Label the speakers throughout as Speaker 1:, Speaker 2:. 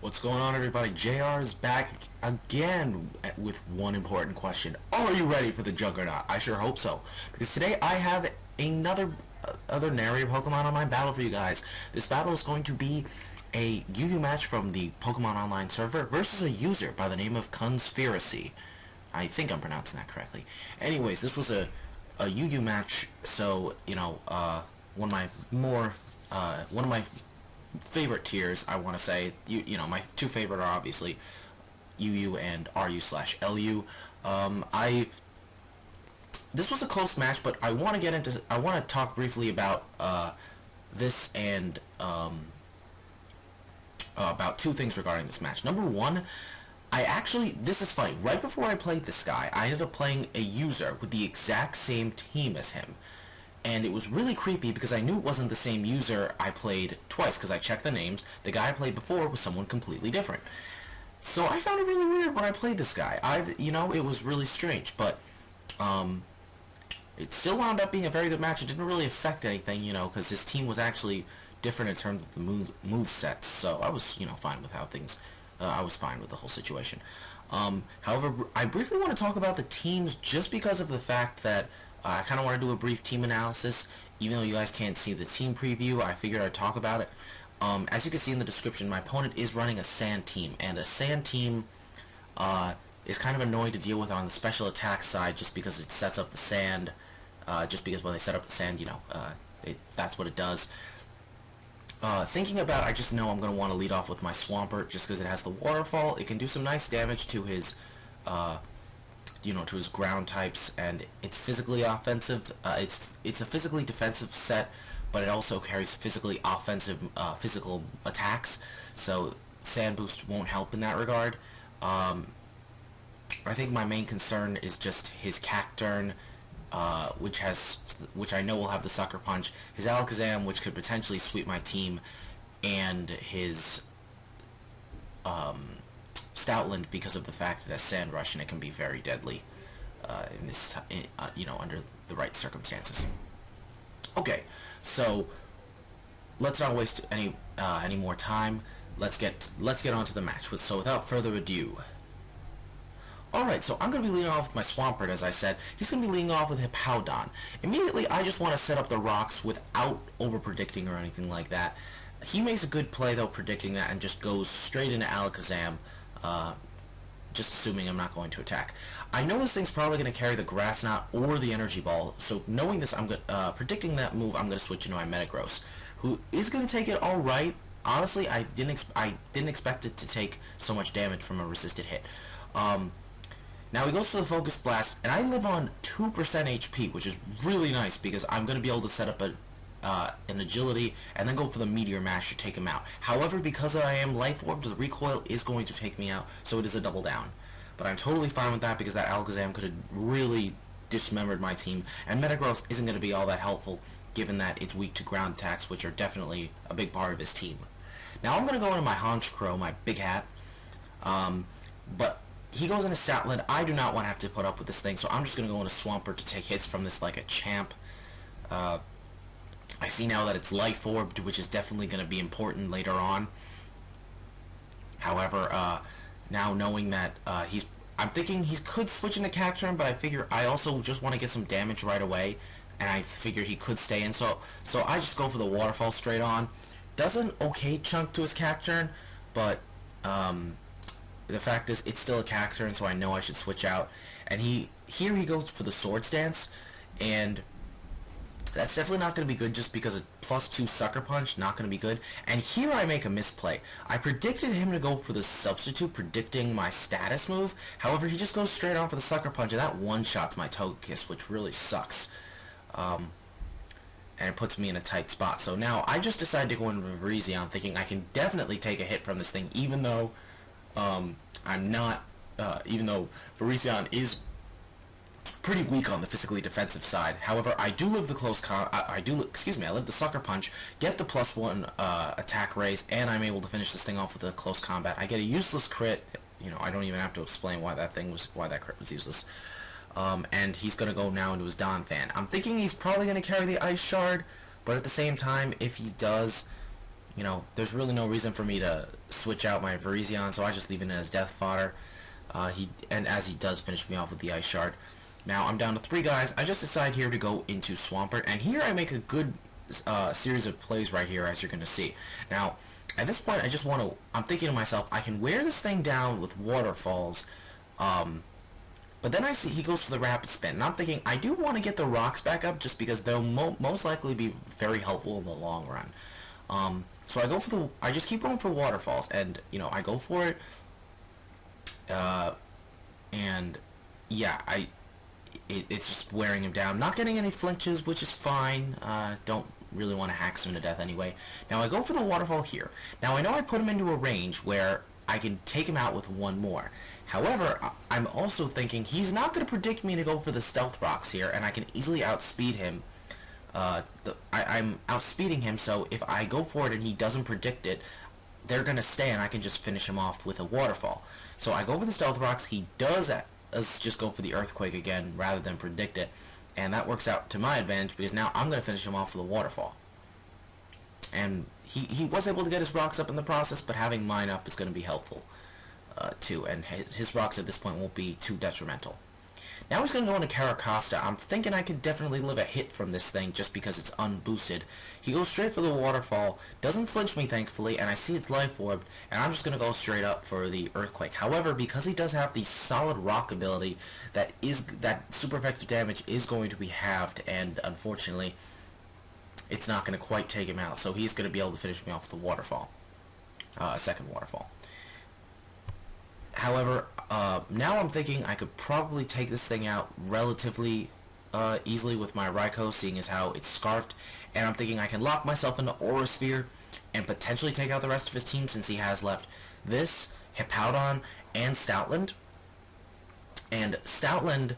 Speaker 1: What's going on, everybody? JR is back again with one important question. Are you ready for the Juggernaut? I sure hope so. Because today I have another other narrative Pokemon on my battle for you guys. This battle is going to be a Yu-Yu match from the Pokemon Online server versus a user by the name of Conspiracy. I think I'm pronouncing that correctly. Anyways, this was a Yu-Yu match, so, you know, one of my favorite tiers, I want to say. You know, my two favorite are obviously UU and RU/LU. This was a close match, but I want to talk briefly about this and about two things regarding this match. Number one, this is funny. Right before I played this guy, I ended up playing a user with the exact same team as him. And it was really creepy because I knew it wasn't the same user I played twice because I checked the names. The guy I played before was someone completely different. So I found it really weird when I played this guy. It was really strange, but it still wound up being a very good match. It didn't really affect anything, because his team was actually different in terms of the move sets. So I was, fine with how things. I was fine with the whole situation. However, I briefly want to talk about the teams just because of the fact that I kind of want to do a brief team analysis. Even though you guys can't see the team preview, I figured I'd talk about it. As you can see in the description, my opponent is running a sand team, and a sand team is kind of annoying to deal with on the special attack side just because it sets up the sand. Just because when they set up the sand, that's what it does. Thinking about it, I just know I'm going to want to lead off with my Swampert just because it has the waterfall. It can do some nice damage to his to his ground types, and it's physically offensive. It's a physically defensive set, but it also carries physically offensive physical attacks, so Sand Boost won't help in that regard. I think my main concern is just his Cacturne, which I know will have the Sucker Punch, his Alakazam, which could potentially sweep my team, and his Stoutland, because of the fact that it has Sand Rush and it can be very deadly under the right circumstances. Okay, so let's not waste any more time. Let's get on to the match. So without further ado. Alright, so I'm going to be leading off with my Swampert, as I said. He's going to be leading off with Hippowdon. Immediately, I just want to set up the rocks without over-predicting or anything like that. He makes a good play, though, predicting that, and just goes straight into Alakazam, just assuming I'm not going to attack. I know this thing's probably going to carry the Grass Knot or the Energy Ball, so knowing this, predicting that move, I'm going to switch into my Metagross, who is going to take it alright. Honestly, I didn't expect it to take so much damage from a resisted hit. Now he goes for the Focus Blast, and I live on 2% HP, which is really nice because I'm going to be able to set up an Agility and then go for the Meteor Mash to take him out. However, because I am Life Orb, the recoil is going to take me out, so it is a double down. But I'm totally fine with that because that Alakazam could have really dismembered my team, and Metagross isn't going to be all that helpful given that it's weak to ground attacks, which are definitely a big part of his team. Now I'm going to go into my Honchkrow, my Big Hat, but he goes into Stoutland. I do not want to have to put up with this thing, so I'm just going to go into Swampert to take hits from this like a champ. I see now that it's Life Orbed, which is definitely going to be important later on. However, now knowing that I'm thinking he could switch into Cacturne, but I figure I also just want to get some damage right away, and I figure he could stay in, so I just go for the Waterfall straight on. Does an okay chunk to his Cacturne, but the fact is, it's still a Cacturne, so I know I should switch out. And here he goes for the Swords Dance, and that's definitely not going to be good just because a +2 Sucker Punch, not going to be good. And here I make a misplay. I predicted him to go for the Substitute, predicting my status move. However, he just goes straight on for the Sucker Punch, and that one-shots my Togekiss, which really sucks. And it puts me in a tight spot. So now I just decided to go into Virizion, thinking I can definitely take a hit from this thing, even though even though Virizion is pretty weak on the physically defensive side. However, I do live the I live the Sucker Punch, get the +1 attack raise, and I'm able to finish this thing off with a close combat. I get a useless crit. I don't even have to explain why that crit was useless. And he's gonna go now into his Donphan. I'm thinking he's probably gonna carry the Ice Shard, but at the same time, if he does, you know, there's really no reason for me to switch out my Virizion, so I just leave it in as death fodder. As he does finish me off with the Ice Shard. Now I'm down to 3 guys. I just decide here to go into Swampert, and here I make a good series of plays right here, as you're going to see. Now, at this point, I'm thinking to myself, I can wear this thing down with waterfalls, but then I see he goes for the rapid spin, and I'm thinking, I do want to get the rocks back up, just because they'll most likely be very helpful in the long run. So I just keep going for waterfalls, and, you know, I go for it, and, yeah, it's just wearing him down. Not getting any flinches, which is fine. Don't really want to hack him to death anyway. Now I go for the waterfall here. Now I know I put him into a range where I can take him out with one more. However, I'm also thinking he's not going to predict me to go for the stealth rocks here, and I can easily outspeed him. I'm outspeeding him, so if I go for it and he doesn't predict it, they're going to stay, and I can just finish him off with a waterfall. So I go for the stealth rocks. He does just go for the earthquake again rather than predict it, and that works out to my advantage because now I'm going to finish him off with a waterfall. And he was able to get his rocks up in the process, but having mine up is going to be helpful too, and his rocks at this point won't be too detrimental. Now he's going to go into Carracosta. I'm thinking I could definitely live a hit from this thing just because it's unboosted. He goes straight for the waterfall, doesn't flinch me thankfully, and I see it's life orbed, and I'm just going to go straight up for the earthquake. However, because he does have the solid rock ability, that super effective damage is going to be halved, and unfortunately, it's not going to quite take him out, so he's going to be able to finish me off with the waterfall. Second waterfall. However, now I'm thinking I could probably take this thing out relatively easily with my Raikou, seeing as how it's scarfed, and I'm thinking I can lock myself into Aura Sphere and potentially take out the rest of his team, since he has left this, Hippowdon, and Stoutland. And Stoutland,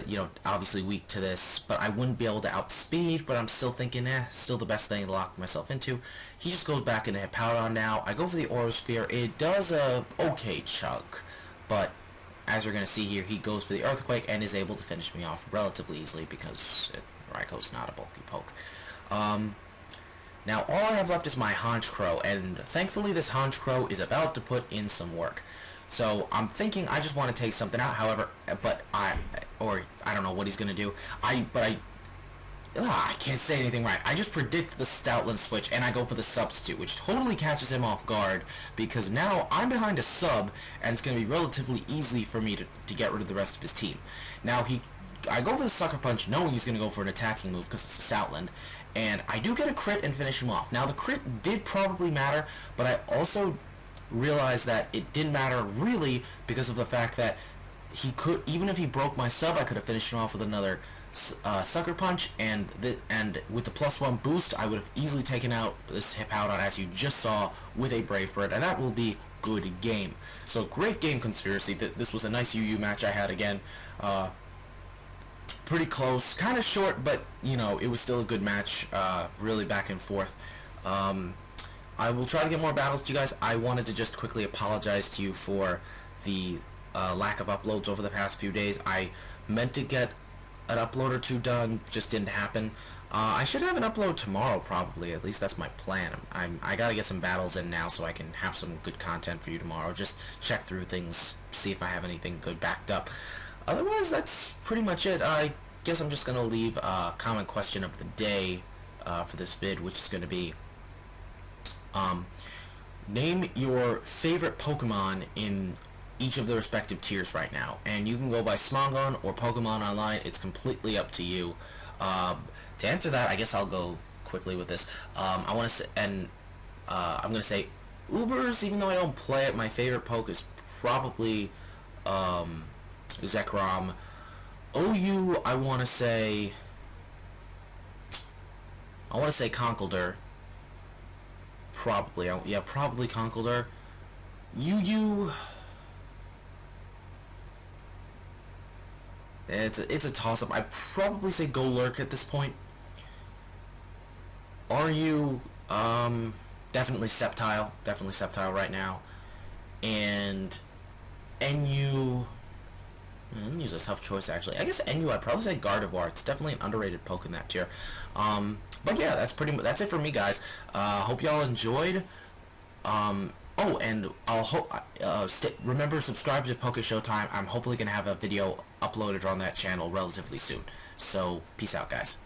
Speaker 1: you know, obviously weak to this, but I wouldn't be able to outspeed, but I'm still thinking, still the best thing to lock myself into. He just goes back into Hippowdon now. I go for the Aura Sphere. It does a okay chunk, but as you're going to see here, he goes for the Earthquake and is able to finish me off relatively easily because Raikou's not a bulky poke. Now all I have left is my Honchkrow, and thankfully this Honchkrow is about to put in some work. So I'm thinking I just want to take something out, however, I don't know what he's going to do. I can't say anything right. I just predict the Stoutland switch, and I go for the substitute, which totally catches him off guard, because now I'm behind a sub, and it's going to be relatively easy for me to get rid of the rest of his team. Now I go for the Sucker Punch, knowing he's going to go for an attacking move, because it's a Stoutland, and I do get a crit and finish him off. Now the crit did probably matter, but I also realized that it didn't matter really because of the fact that he could, even if he broke my sub, I could have finished him off with another Sucker Punch, and with the +1 boost, I would have easily taken out this Hippowdon, as you just saw, with a Brave Bird, and that will be good game. So great game, Conspiracy. This was a nice UU match I had again. Pretty close, kind of short, but you know, it was still a good match. Really back and forth. I will try to get more battles to you guys. I wanted to just quickly apologize to you for the lack of uploads over the past few days. I meant to get an upload or two done, just didn't happen. I should have an upload tomorrow, probably. At least that's my plan. I gotta get some battles in now so I can have some good content for you tomorrow. Just check through things, see if I have anything good backed up. Otherwise, that's pretty much it. I guess I'm just gonna leave a common question of the day for this vid, which is gonna be, name your favorite Pokemon in each of the respective tiers right now, and you can go by Smongon or Pokemon Online. It's completely up to you. To answer that, I guess I'll go quickly with this. I want to say, and I'm gonna say Ubers, even though I don't play it. My favorite poke is probably Zekrom. OU, I want to say Conkeldurr. Probably, yeah, probably Conkeldurr. UU, it's a toss-up. I'd probably say Golurk at this point. RU, definitely Sceptile right now. And NU, Use a tough choice, actually. I guess NU, I'd probably say Gardevoir. It's definitely an underrated poke in that tier. But yeah, that's it for me, guys. Hope y'all enjoyed. Oh, and remember, subscribe to Poke Showtime. I'm hopefully gonna have a video uploaded on that channel relatively soon. So, peace out, guys.